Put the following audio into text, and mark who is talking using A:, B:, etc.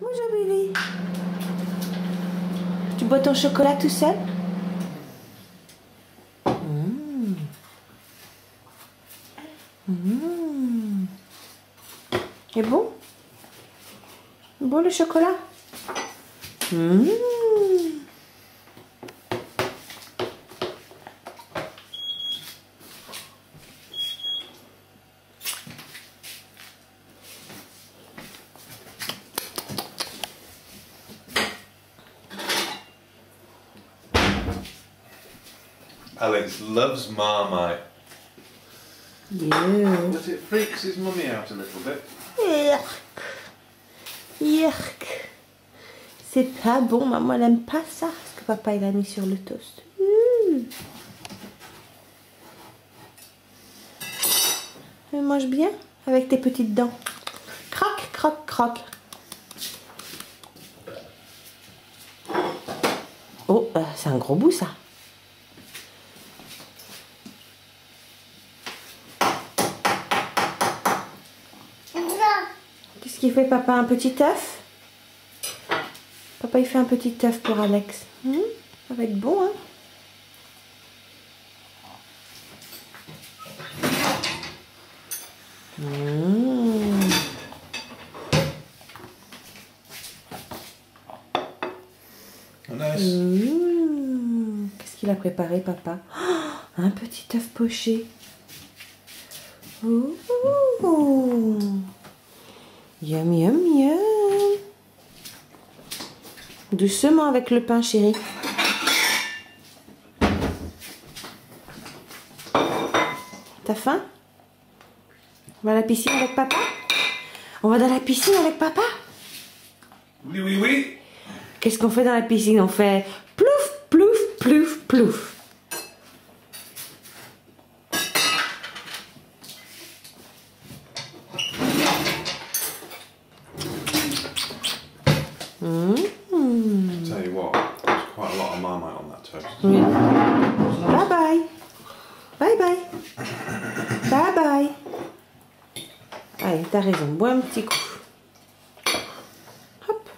A: Bonjour Billy. Tu bois ton chocolat tout seul? Et bon? Bon le chocolat?
B: Alex loves Marmite.
A: Yeah.
B: But it freaks his mummy out a little bit.
A: Yerk. Yerk. C'est pas bon, maman elle aime pas ça. Parce que papa il a mis sur le toast. Tu manges bien avec tes petites dents. Croc, croc, croc. Oh, c'est un gros bout ça. Qu'est-ce qu'il fait papa? Un petit œuf? Papa il fait un petit œuf pour Alex. Ça va être bon hein? Qu'est-ce qu'il a préparé papa? Oh, un petit œuf poché. Oh. Yum yum yum. Doucement avec le pain chéri. T'as faim? On va à la piscine avec papa? On va dans la piscine avec papa?
B: Oui, oui, oui.
A: Qu'est-ce qu'on fait dans la piscine? On fait plouf, plouf, plouf, plouf.
B: Tell you what, there's quite a lot of Marmite on that toast.
A: Oui. Bye bye. Bye bye. Bye bye. Allez, t'as raison. Bois un petit coup. Hop.